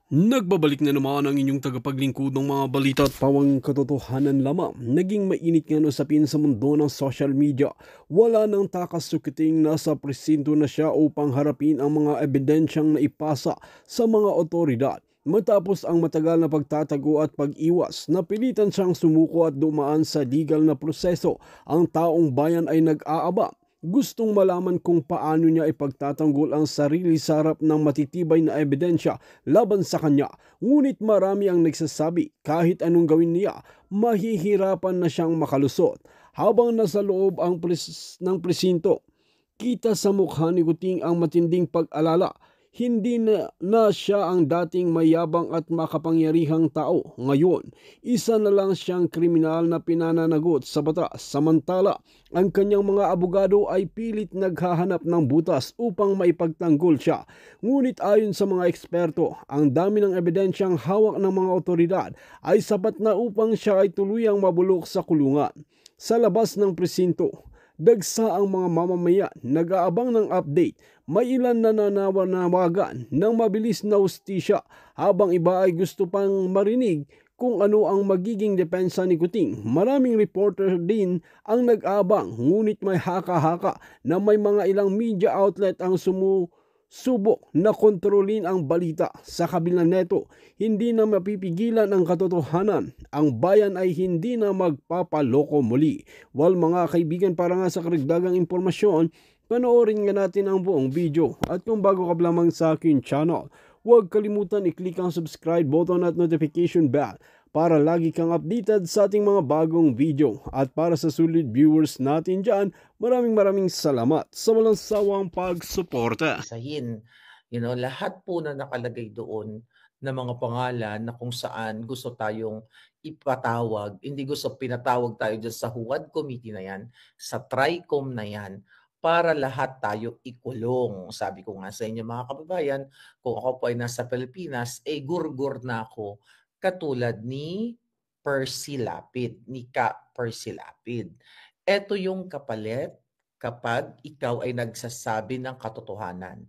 Nagbabalik na naman ang inyong tagapaglingkod ng mga balita at pawang katotohanan lamang. Naging mainit nga usapin sa mundo ng social media. Wala nang takasukiting nasa presinto na siya upang harapin ang mga ebidensyang naipasa sa mga otoridad. Matapos ang matagal na pagtatago at pag-iwas, napilitan siyang sumuko at dumaan sa legal na proseso. Ang taong bayan ay nag-aaba. Gustong malaman kung paano niya ipagtatanggol ang sarili sa harap ng matitibay na ebidensya laban sa kanya. Ngunit marami ang nagsasabi kahit anong gawin niya, mahihirapan na siyang makalusot. Habang nasa loob ng presinto, kita sa mukha ni Kuting ang matinding pag-alala. Hindi na siya ang dating mayabang at makapangyarihang tao. Ngayon, isa na lang siyang kriminal na pinananagot sa batas. Samantala, ang kanyang mga abogado ay pilit naghahanap ng butas upang maipagtanggol siya. Ngunit ayon sa mga eksperto, ang dami ng ebidensyang hawak ng mga otoridad ay sapat na upang siya ay tuluyang mabulok sa kulungan. Sa labas ng presinto, dagsa ang mga mamamayan nag-aabang ng update. May ilan na nananawagan ng mabilis na hustisya habang iba ay gusto pang marinig kung ano ang magiging depensa ni Kuting. Maraming reporter din ang nag-aabang, ngunit may haka-haka na may mga ilang media outlet ang subok na kontrolin ang balita. Sa kabila neto, hindi na mapipigilan ang katotohanan. Ang bayan ay hindi na magpapaloko muli. Well mga kaibigan, para nga sa karagdagang impormasyon, panoorin nga natin ang buong video. At kung bago ka lamang sa akin channel, huwag kalimutan i-click ang subscribe button at notification bell para lagi kang updated sa ating mga bagong video. At para sa sulit viewers natin dyan, maraming salamat sa walang sawang pagsuporta. Isahin, lahat po na nakalagay doon na mga pangalan na kung saan gusto tayong ipatawag, hindi gusto pinatawag tayo dyan sa HUAD committee na yan, sa TRICOM na yan, para lahat tayo ikulong. Sabi ko nga sa inyo mga kababayan, kung ako po ay nasa Pilipinas, gurgur na ako katulad ni Percy Lapid, ni Ka Percy Lapid. Ito yung kapalit kapag ikaw ay nagsasabi ng katotohanan.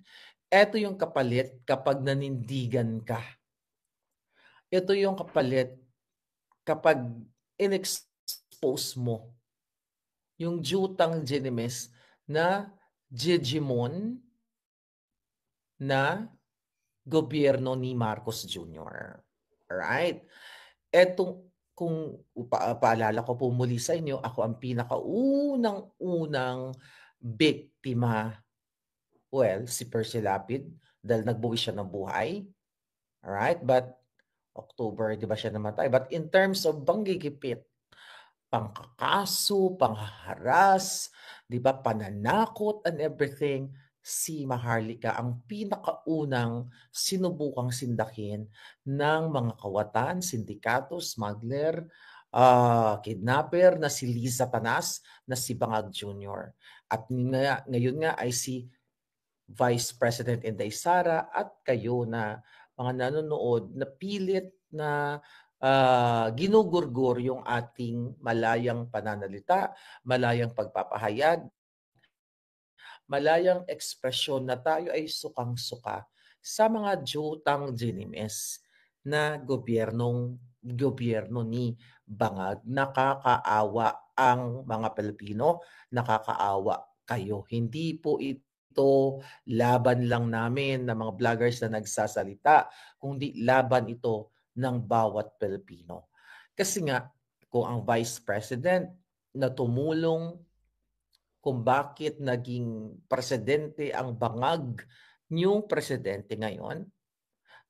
Ito yung kapalit kapag nanindigan ka. Ito yung kapalit kapag in-expose mo yung jutang genimes na Jejimon na gobyerno ni Marcos Jr. Alright? Etong kung paalala ko po muli sa inyo, ako ang pinakaunang-unang biktima. Well, si Percy Lapid dahil nagbuwis siya ng buhay. Alright? But October, di ba siya namatay? But in terms of panggigipit, pangkakaso, panghaharas, di ba, pananakot and everything, si Maharlika ang pinakaunang sinubukang sindakin ng mga kawatan, sindikato, smuggler, kidnapper na si Liza Panas, na si Bangag Jr. At ngayon nga ay si Vice President Inday Sara at kayo na mga nanonood na pilit na ginugurgur yung ating malayang pananalita, malayang pagpapahayag, malayang ekspresyon na tayo ay sukang-suka sa mga jutang ginimes na gobyerno ni Bangag. Nakakaawa ang mga Pilipino, nakakaawa kayo. Hindi po ito laban lang namin ng mga vloggers na nagsasalita, kundi laban ito ng bawat Pilipino. Kasi nga, kung ang Vice President na tumulong kung bakit naging presidente ang Bangag niyong presidente ngayon,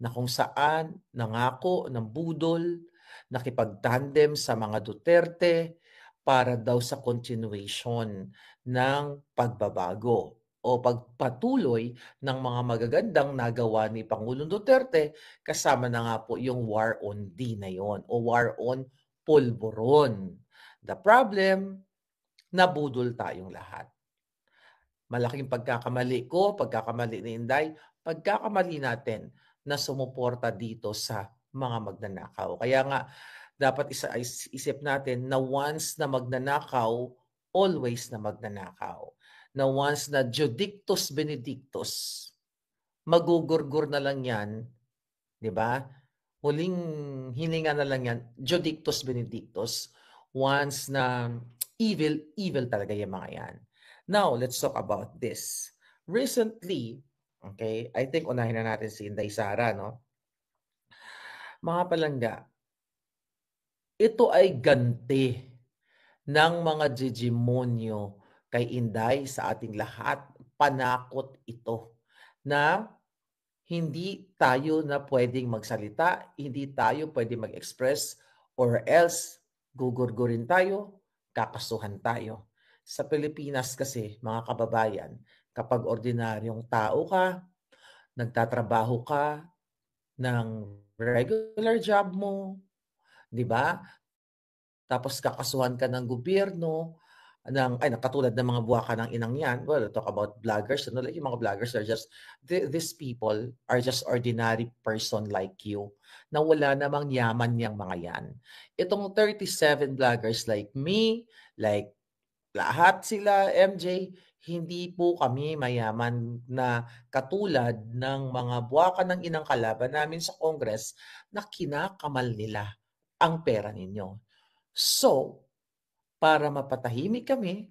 na kung saan nangako ng budol, nakipagtandem sa mga Duterte para daw sa continuation ng pagbabago o pagpatuloy ng mga magagandang nagawa ni Pangulong Duterte, kasama na nga po yung War on D na yon o War on Pulburon. The problem, nabudol tayong lahat. Malaking pagkakamali ko, pagkakamali ni Inday, pagkakamali natin na sumuporta dito sa mga magnanakaw. Kaya nga, dapat isip natin na once na magnanakaw, always na magnanakaw. Na once na judictus benedictus, magugurgur na lang yan 'di ba? Huling hininga na lang yan, Judictus Benedictus, once na evil, evil talaga yung mga yan. Now, let's talk about this. Recently, okay, I think unahin na natin si Inday Sara, no? Mga palangga, ito ay ganti ng mga digimonyo kay Inday sa ating lahat. Panakot ito na hindi tayo na pwedeng magsalita, hindi tayo pwedeng mag-express, or else gugurgurin tayo, kakasuhan tayo. Sa Pilipinas kasi, mga kababayan, kapag ordinaryong tao ka, nagtatrabaho ka ng regular job mo, 'di ba? Tapos kakasuhan ka ng gobyerno, katulad ng mga buwaka ng inang yan. Well, talk about vloggers, like yung mga vloggers are just, these people are just ordinary person like you, na wala namang yaman yang mga yan. Itong 37 vloggers like me, like lahat sila, MJ, hindi po kami mayaman na katulad ng mga buwaka ng inang kalaban namin sa Congress na kinakamal nila ang pera ninyo. So, para mapatahimik kami,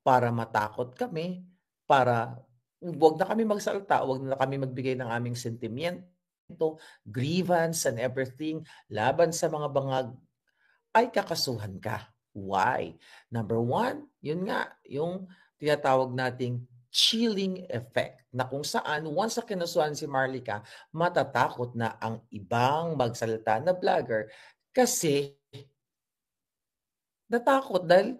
para matakot kami, para wag na kami magsalita, wag na kami magbigay ng aming sentimiento, grievance and everything laban sa mga bangag, ay kakasuhan ka. Why? Number one, yun nga, yung tinatawag nating chilling effect na kung saan once na kinasuhan si Marlica, matatakot na ang ibang magsalita na vlogger kasi natakot dahil,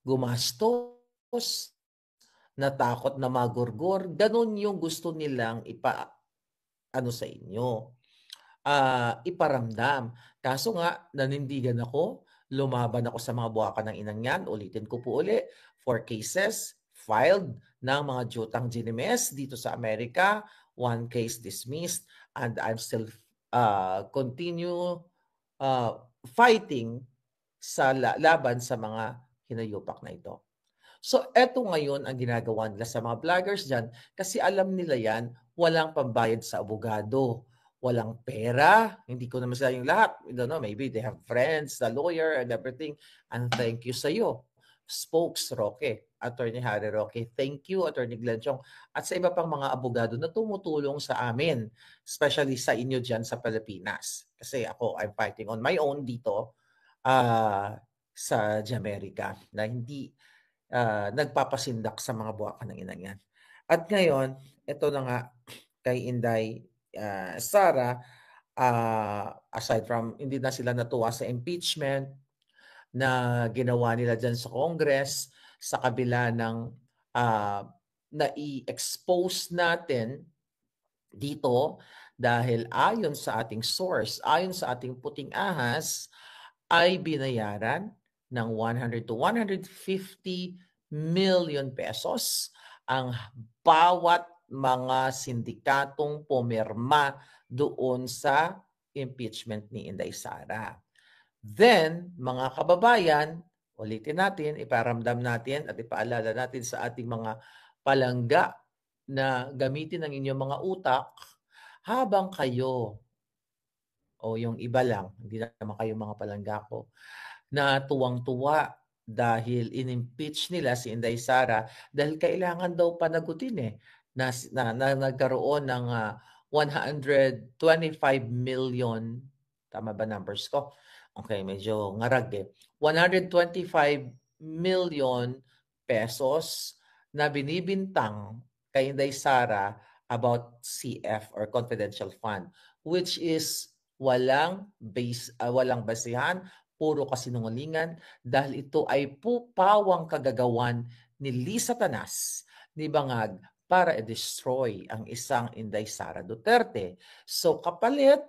gumastos, natakot na magurgor, gano'n yung gusto nilang ano sa inyo, iparamdam. Kaso nga nanindigan ako, lumaban ako sa mga buwakan ng inang yan, ulitin ko po uli, 4 cases filed ng mga Jotang Ginimes dito sa Amerika, 1 case dismissed, and I'm still continue fighting sa laban sa mga hinayupak na ito. So, eto ngayon ang ginagawa nila sa mga vloggers dyan kasi alam nila yan, walang pambayad sa abogado, walang pera, hindi ko naman sila yung lahat. I don't know, maybe they have friends, the lawyer and everything. And thank you sa iyo, Spokes Roque, Attorney Harry Roque. Thank you, Attorney Glenn Chong. At sa iba pang mga abogado na tumutulong sa amin, especially sa inyo dyan sa Pilipinas. Kasi ako, I'm fighting on my own dito sa Jamaica na hindi nagpapasindak sa mga buwakan ng inang yan. At ngayon, ito na nga kay Inday Sara, aside from hindi na sila natuwa sa impeachment na ginawa nila dyan sa Congress, sa kabila ng na-i-expose natin dito dahil ayon sa ating source, ayon sa ating puting ahas, ay binayaran ng 100 to 150 million pesos ang bawat mga sindikatong pumirma doon sa impeachment ni Inday Sara. Then, mga kababayan, ulitin natin, iparamdam natin at ipaalala natin sa ating mga palangga na gamitin ang inyong mga utak habang kayo o yung iba lang, hindi naman kayo mga palangga ko, na tuwang-tuwa dahil in-impeach nila si Inday Sara dahil kailangan daw panagutin na nagkaroon ng 125 million, tama ba numbers ko? Okay, medyo ngarag 125 million pesos na binibintang kay Inday Sara about CF or confidential fund, which is walang basihan, puro kasinungalingan dahil ito ay pupawang kagagawan ni Lisa Tanas, ni Bangag para i-destroy ang isang Inday Sara Duterte. So kapalit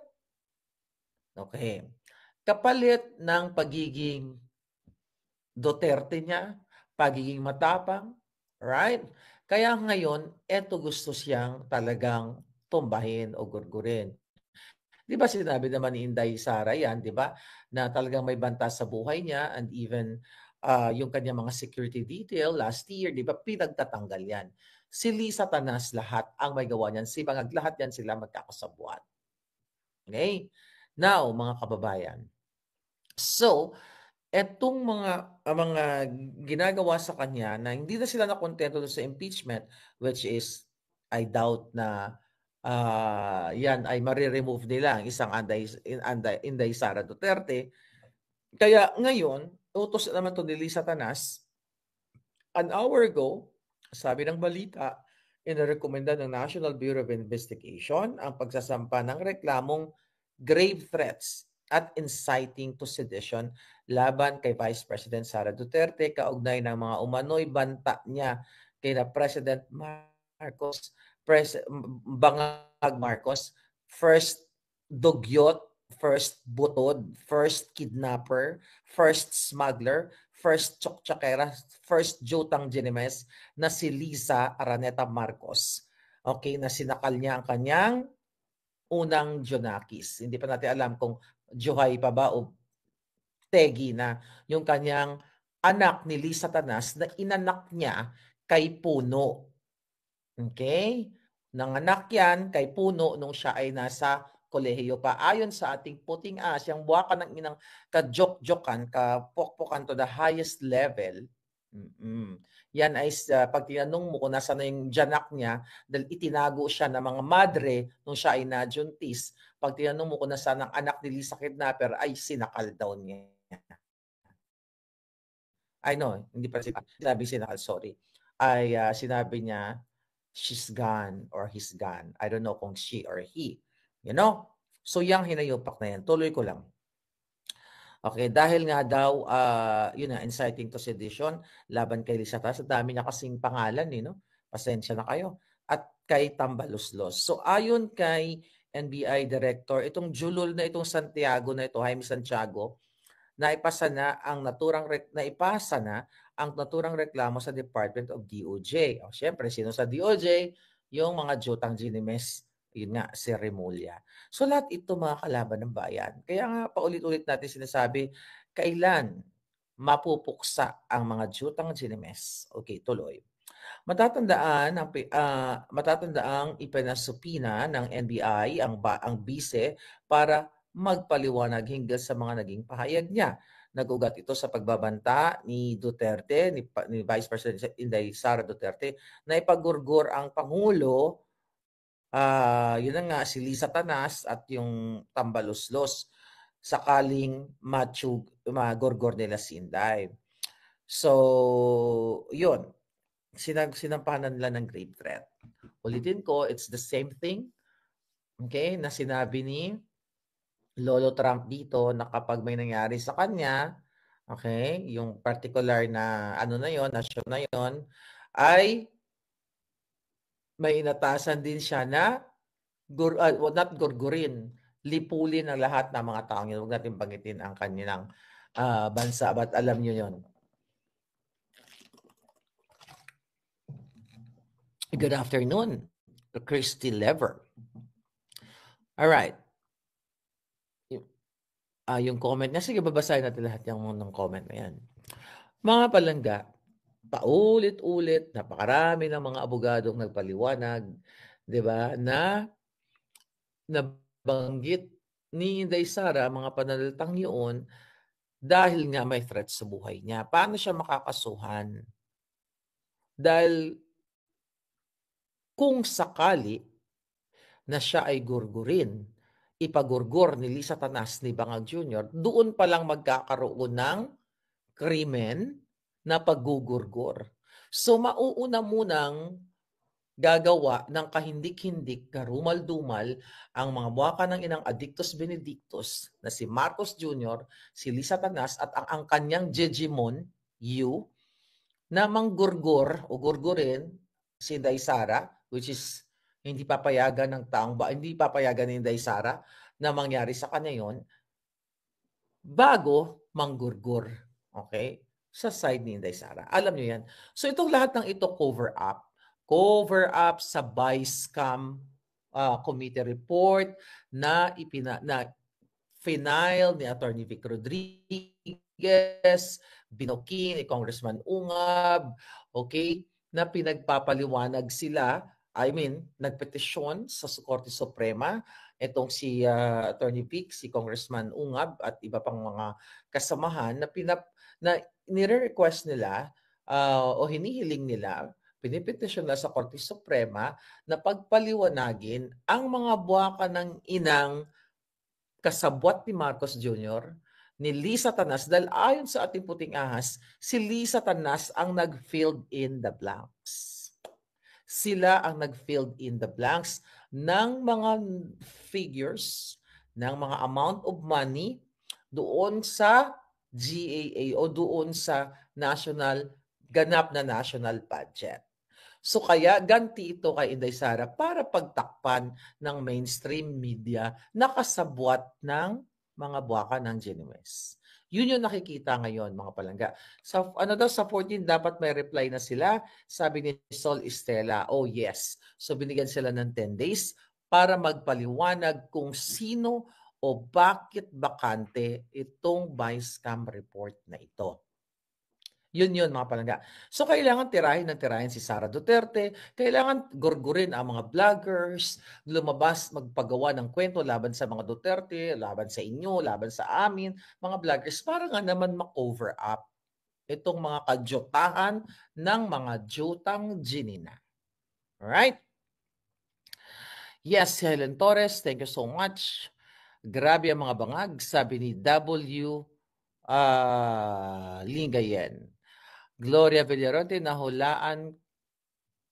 ng pagiging Duterte niya, pagiging matapang, right? Kaya ngayon, eto gusto siyang talagang tumbahin o gurgurin. Di ba sinabi naman ni Inday Sara yan, di ba? Na talagang may banta sa buhay niya and even yung kanyang mga security detail last year, di ba? Pinagtatanggal yan. Si Lisa Tanas lahat ang may gawa niyan. Si Bangag lahat yan sila magkakasabuan. Okay? Now, mga kababayan. So, etong mga ginagawa sa kanya na hindi na sila nakontento sa impeachment, which is I doubt na yan ay mare-remove nila ang isang Inday Sara Duterte. Kaya ngayon, utos naman to ni Lisa Tanas. An hour ago, sabi ng balita, inirekomenda ng National Bureau of Investigation ang pagsasampa ng reklamong grave threats at inciting to sedition laban kay Vice President Sara Duterte kaugnay ng mga umano'y banta niya kay na President Marcos, Bangag Marcos, first dugyot, first butod, first kidnapper, first smuggler, first tsoktsakeira, first jutang Ginemes na si Lisa Araneta Marcos. Okay, na sinakal niya ang kanyang unang Jonakis. Hindi pa natin alam kung Johay pa ba o Tegi na yung kanyang anak ni Lisa Tanas na inanak niya kay Puno. Okay? Nanganak yan kay Puno nung siya ay nasa kolehiyo pa. Ayon sa ating puting as, yung buwaka ng inang ka-jok-jokan, ka-pokpokan to the highest level, yan ay pag tinanong mo kung nasa na yung janak niya, dahil itinago siya ng mga madre nung siya ay najuntis, pag tinanong mo kung nasa ng anak ni Lisa Kidnapper, ay sinakal daw niya. Ay no, hindi pa sinabi sinakal, sorry. Ay sinabi niya, she's gone or he's gone. I don't know kung she or he. You know? So, yung hinayupak na yan. Tuloy ko lang. Okay, dahil nga daw, yun na, inciting to sedition, laban kay Lisa Tanas, dami niya kasing pangalan, no? Pasensya na kayo. At kay Tambaluslos. So, ayon kay NBI Director, itong Julul na itong Santiago na ito, Jaime Santiago, naipasa na ang naturang reklamo sa Department of DOJ. O, syempre, sino sa DOJ? Yung mga jutang Ginemes, yun nga, si Remulla. So lahat ito mga kalaban ng bayan. Kaya nga paulit-ulit natin sinasabi, kailan mapupuksa ang mga jutang Ginemes? Okay, tuloy. Matatandaang ipinasupina ng NBI ang bise para magpaliwanag hinggil sa mga naging pahayag niya. Nag-ugat ito sa pagbabanta ni Duterte, ni Vice President Inday Sara Duterte, na ipagurgor ang Pangulo, yun na nga, si Lisa Tanas at yung Tambaluslos, sakaling magorgor nila si Inday. So, yun. Sinampahan nila ng grave threat. Ulitin ko, it's the same thing, okay, na sinabi ni Lolo Trump dito na kapag may nangyari sa kanya, okay, yung particular na ano na yon, nasyon na yon, ay may inatasan din siya na not gurgurin, lipulin ang lahat ng mga taong yun. Huwag natin banggitin ang kanilang bansa, but alam nyo yon. Good afternoon, Christy Lever. All right. Yung comment niya, sige, babasahin natin lahat ng comment na yan. Mga palangga, paulit-ulit, napakarami ng mga abogadong nagpaliwanag, di ba, na nabanggit ni Inday Sara mga pananalitang yun dahil nga may threat sa buhay niya. Paano siya makakasuhan? Dahil kung sakali na siya ay gurgurin, ipagurgur ni Lisa Tanas ni Bangag Jr., doon pa lang magkakaroon ng krimen na paggugurgur. So mauuna munang gagawa ng kahindik-hindik, karumal-dumal ang mga buwaka ng inang Adictus Benedictus na si Marcos Jr., si Lisa Tanas at ang kanyang Jejimon, Yu, na manggurgur o gurgurin si Inday Sara, which is hindi papayagan ng hindi papayagan ni Inday Sara na mangyari sa kanya yon bago manggurgur, okay, sa side ni Inday Sara. Alam niyo yan. So itong lahat ng ito cover up sa vice scam committee report na final ni Attorney Vic Rodriguez, binukin ni Congressman Ungab, okay, na pinagpapaliwanag sila, nagpetisyon sa Korte Suprema itong si Attorney Vic, si Congressman Ungab at iba pang mga kasamahan na nire-request nila o hinihiling nila, pinipetisyon nila sa Korte Suprema na pagpaliwanagin ang mga buwaka ng inang kasabwat ni Marcos Jr., ni Lisa Tanas, dahil ayon sa ating puting ahas, si Lisa Tanas ang nag-filled in the blanks. Sila ang nag-filled in the blanks ng mga figures, ng mga amount of money doon sa GAA o doon sa ganap na national budget. So kaya ganti ito kay Inday Sara para pagtakpan ng mainstream media na kasabwat ng mga buwaka ng Genovese. Yun yung nakikita ngayon, mga palangga. Sa 14 dapat may reply na sila. Sabi ni Sol Estela, oh yes. So binigyan sila ng 10 days para magpaliwanag kung sino o bakit bakante itong vice cam report na ito. Yun mga palangga. So kailangan tirahin si Sara Duterte, kailangan gurgurin ang mga vloggers, lumabas, magpagawa ng kwento laban sa mga Duterte, laban sa inyo, laban sa amin, mga vloggers, para nga naman ma-cover up itong mga kajotahan ng mga jutang ginina. Alright? Yes, Helen Torres, thank you so much. Grabe ang mga bangag, sabi ni W. Lingayen. Gloria Villaronte, nahulaan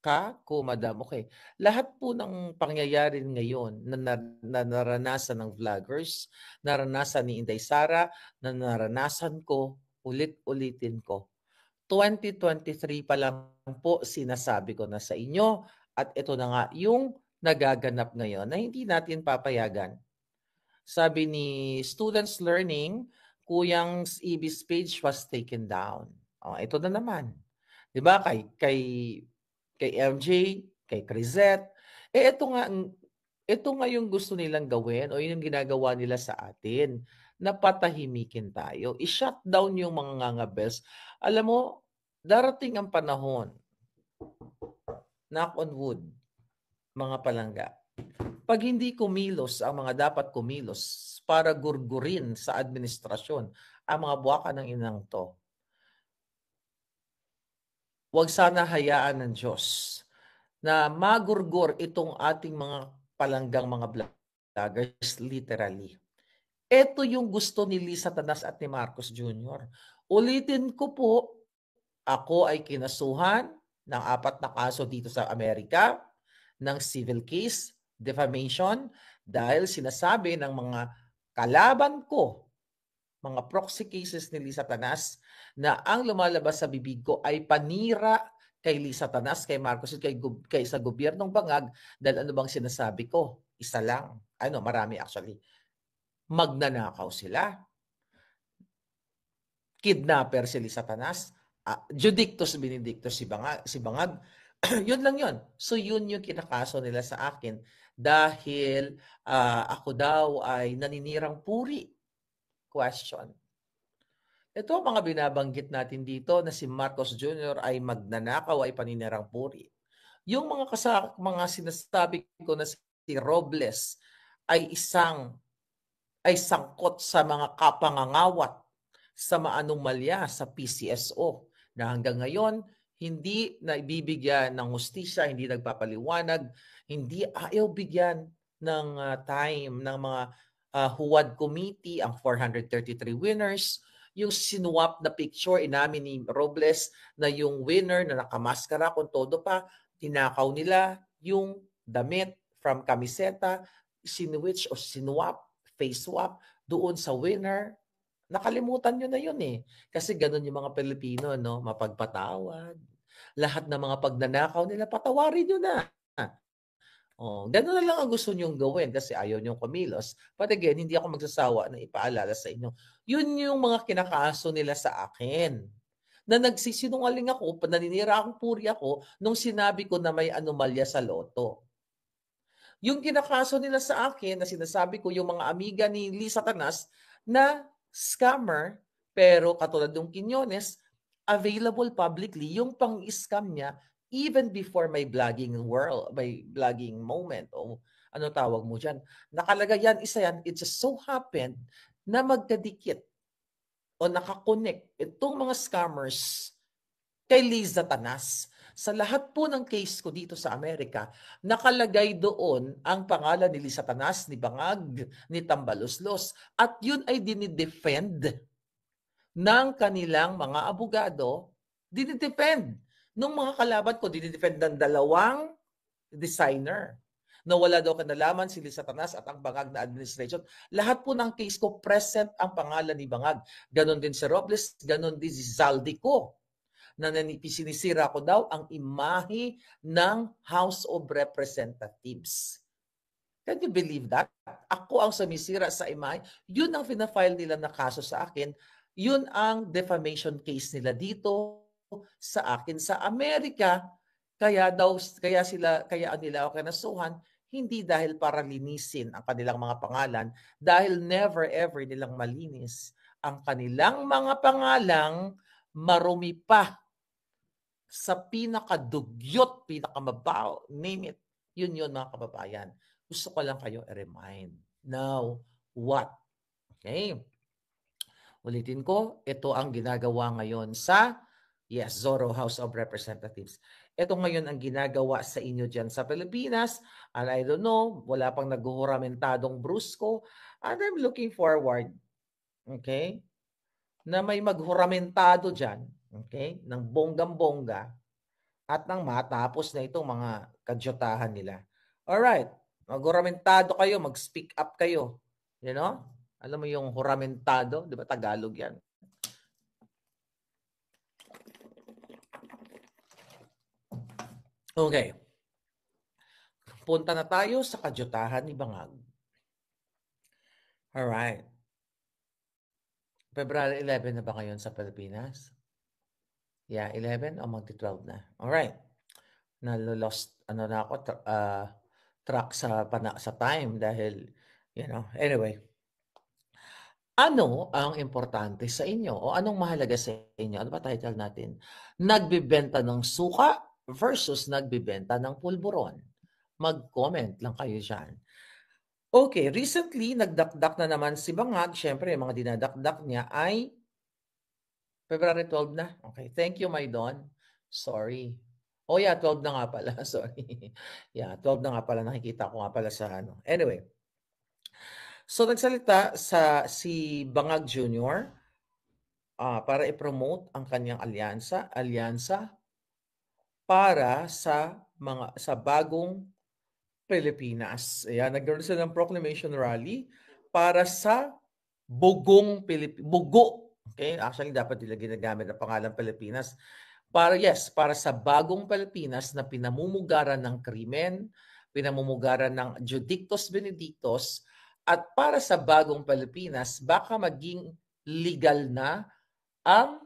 ka ko, madam. Okay. Lahat po ng pangyayari ngayon na naranasan ng vloggers, naranasan ni Inday Sara, na naranasan ko, ulit-ulitin ko. 2023 pa lang po sinasabi ko na sa inyo at ito na nga yung nagaganap ngayon na hindi natin papayagan. Sabi ni Students Learning, Kuyang Ibis page was taken down. Ito na naman. 'Di ba kay MJ, kay Crizette, ito nga yung gusto nilang gawin o yung ginagawa nila sa atin na patahimikin tayo. I-shut down yung mga ngangabels. Alam mo, darating ang panahon, knock on wood, mga palangga, pag hindi kumilos ang mga dapat kumilos para gurgurin sa administrasyon ang mga buwaka ng inang to, huwag sana hayaan ng Diyos na magurgur itong ating mga palanggang mga vloggers literally. Ito yung gusto ni Lisa Tanas at ni Marcos Jr. Ulitin ko po, ako ay kinasuhan ng 4 na kaso dito sa Amerika ng civil case, defamation, dahil sinasabi ng mga kalaban ko, mga proxy cases ni Lisa Tanas, na ang lumalabas sa bibig ko ay panira kay Lisa Tanas, kay Marcos, kay sa gobyernong bangag, dahil ano bang sinasabi ko? Isa lang. Marami actually. Magnanakaw sila. Kidnapper si Lisa Tanas. Judictus Benedictus si Bangag. Yun lang yun. So yun yung kinakaso nila sa akin dahil ako daw ay naninirang puri. Question. Ito ang mga binabanggit natin dito na si Marcos Jr. ay magnanakaw, ay paninirang puri. Yung mga sinasabi ko na si Robles ay sangkot sa mga kapangangawat sa maanumalya sa PCSO na hanggang ngayon hindi naibibigyan ng hustisya, hindi nagpapaliwanag, hindi ayaw bigyan ng time ng mga Huwad Committee, ang 433 winners, yung sinuwap na picture, inamin ni Robles na yung winner na nakamaskara kung todo pa, tinakaw nila yung damit from kamiseta, sinuwitch o sinuwap, face swap, doon sa winner. Nakalimutan nyo na yun eh. Kasi ganun yung mga Pilipino, no? Mapagpatawad. Lahat ng mga pagnanakaw nila, patawarin nyo na. Ganun na lang ang gusto nyong gawin kasi ayaw nyong kumilos. But again, hindi ako magsasawa na ipaalala sa inyo. Yun yung mga kinakaaso nila sa akin. Na nagsisinungaling ako, naninira akong puri ako nung sinabi ko na may anomalya sa loto. Yung kinakaso nila sa akin na sinasabi ko yung mga amiga ni Lisa Tanas na scammer, pero katulad ng Quiñones, available publicly yung pang-scam niya even before my vlogging world, my vlogging moment o ano tawag mo dyan, nakalagay yan, isa yan, it just so happened na magkadikit o nakakonect itong mga scammers kay Liza Tanas. Sa lahat po ng case ko dito sa Amerika, nakalagay doon ang pangalan ni Liza Tanas, ni Bangag, ni Tambaloslos. At yun ay dinidefend ng kanilang mga abogado, dinidefend ng mga kalaban ko, dinidefend ng dalawang designer na wala daw kanalaman si Liza Tanas at ang Bangag na administration. Lahat po ng case ko, present ang pangalan ni Bangag. Ganon din si Robles, ganon din si Zaldico na sinisira ko daw ang imahe ng House of Representatives. Can you believe that? Ako ang sumisira sa imahe. Yun ang fina-file nila na kaso sa akin. Yun ang defamation case nila dito sa akin sa Amerika. Kaya nila ako kinasuhan, hindi dahil para linisin ang kanilang mga pangalan, dahil never ever nilang malinis ang kanilang mga pangalang marumi pa sa pinakadugyot, pinakamabaw, name it. Yun mga kababayan. Gusto ko lang kayo i-remind. Now, what? Okay. Ulitin ko, ito ang ginagawa ngayon sa, yes, Zorro House of Representatives. Ito ngayon ang ginagawa sa inyo dyan sa Pilipinas. And I don't know, wala pang naghuramentadong brusko. And I'm looking forward, okay, na may maghuramentado dyan, okay, ng bonggang-bongga at nang matapos na itong mga kadyotahan nila. Alright, maghuramentado kayo, mag-speak up kayo. You know? Alam mo yung huramentado? Di ba Tagalog yan? Okay. Punta na tayo sa kadyotahan ni Bangag. Alright. February 11 na ba ngayon sa Pilipinas? Yeah, 11 o magti-12 na. Alright. Nalo-lost na ako track sa time dahil, you know, anyway. Ano ang importante sa inyo o anong mahalaga sa inyo? Ano ba title natin? Nagbebenta ng suka versus nagbebenta ng pulburon. Mag-comment lang kayo dyan. Okay, recently nagdakdak na naman si Bangag. Siyempre, yung mga dinadakdak niya ay February 12 na. Okay, thank you, my Don. Sorry. Oh yeah, 12 na nga pala. Sorry. Yeah, 12 na nga pala. Nakikita ko nga pala sa ano. Anyway. So nagsalita si Bangag Jr. Para i-promote ang kanyang alyansa para sa bagong Pilipinas. Ayan, nagkaroon sila ng proclamation rally para sa Bugo. Okay, actually dapat nila ginagamit ang pangalan Pilipinas. Para sa bagong Pilipinas na pinamumugaran ng krimen, pinamumugaran ng Judictus Benedictus, at para sa bagong Pilipinas, baka maging legal na ang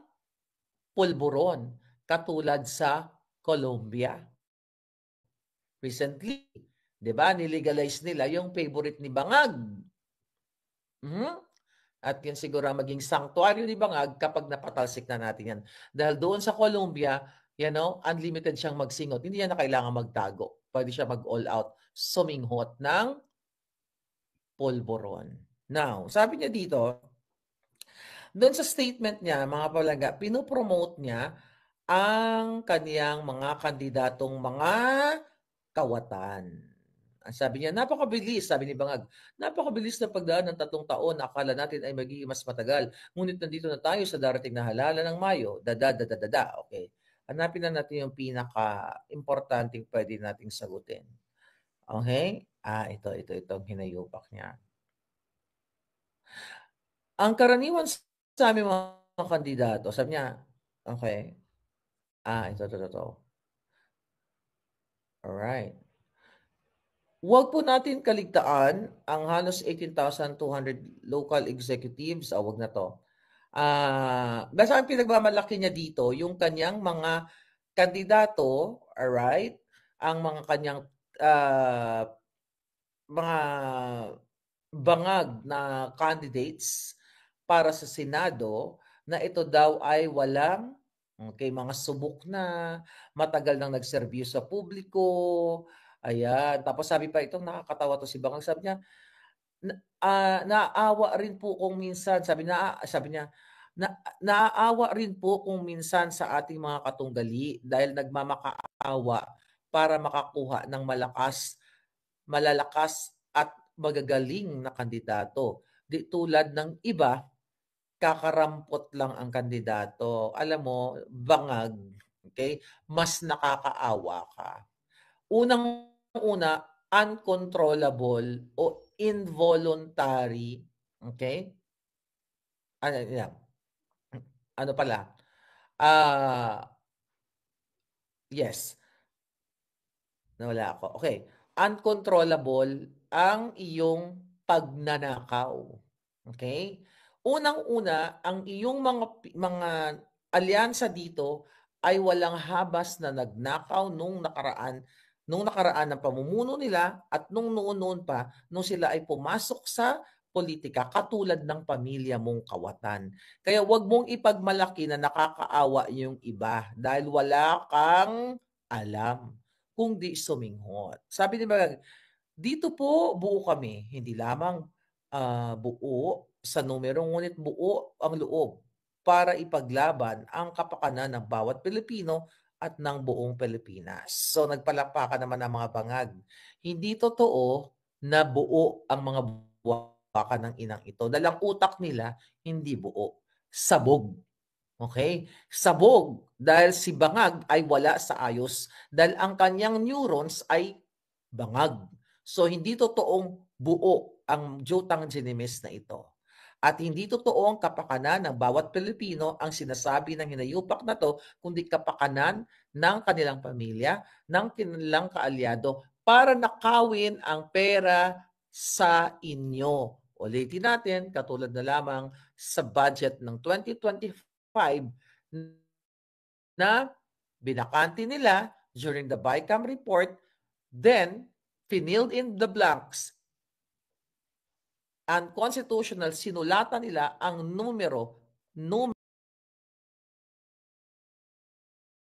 pulburon katulad sa Colombia. Recently, 'di ba, nilegalize nila yung favorite ni Bangag. At yan siguro maging sanctuaryo ni Bangag kapag napatalsik na natin yan. Dahil doon sa Colombia, unlimited siyang magsingot. Hindi niya na kailangan magtago. Pwede siya mag-all out, suminghot ng pulburon. Now, sabi niya dito, doon sa statement niya, mga palaga, pinopromote niya ang kaniyang mga kandidatong mga kawatan. Sabi niya, napakabilis, sabi ni Bangag, napakabilis na pagdaan ng 3 taon, akala natin ay magiging mas matagal. Ngunit nandito na tayo sa darating na halalan ng Mayo. Okay. Hanapin na natin yung pinaka-importanting pwede nating sagutin. Okay? Ito ang hinayupak niya. Ang karaniwan sa aming mga kandidato, sabi niya, okay. Ito. Alright. Huwag po natin kaligtaan ang halos 18,200 local executives. Huwag na to. Basta ang pinagmamalaki niya dito, yung kanyang mga kandidato, alright, ang mga kanyang mga bangag na candidates para sa Senado na ito daw ay walang mga subok na, matagal nang nagserbyo sa publiko, Ayan, tapos sabi pa itong nakakatawa 'to si Bangag, sabi niya, "Naaawa rin po kung minsan," sabi niya, "Naaawa rin po kung minsan sa ating mga katunggali dahil nagmamakaawa para makakuha ng malalakas at magagaling na kandidato. Di tulad ng iba, kakarampot lang ang kandidato." Alam mo, Bangag, okey, mas nakakaawa ka. Unang-una, uncontrollable o involuntary, okey? Ano yan, ano pala, ah, yes, nawala ako, okey. Uncontrollable ang iyong pagnanakaw, okey? Unang-una, ang iyong mga alyansa dito ay walang habas na nagnakaw nung nakaraan ng pamumuno nila at nung noon-noon pa nung sila ay pumasok sa politika katulad ng pamilya mong kawatan. Kaya 'wag mong ipagmalaki na nakakaawa yung iba dahil wala kang alam kundi suminghot. Sabi ni Maga, "Dito po buo kami, hindi lamang, buo sa numero ngunit buo ang loob para ipaglaban ang kapakanan ng bawat Pilipino at ng buong Pilipinas." So, nagpalakpakan naman ang mga bangag. Hindi totoo na buo ang mga buwakan ng inang ito dahil ang utak nila hindi buo, sabog. Okey, sabog dahil si Bangag ay wala sa ayos dahil ang kanyang neurons ay bangag. So hindi totoong buo ang Jotang Ginimes na ito. At hindi totoo ang kapakanan ng bawat Pilipino ang sinasabi ng hinayupak na 'to, kundi kapakanan ng kanilang pamilya, ng kanilang kaalyado para nakawin ang pera sa inyo. Ulitin natin, katulad na lamang sa budget ng 2025 na binakante nila during the BICAM report, then finilled in the blanks, unconstitutional, sinulatan nila ang numero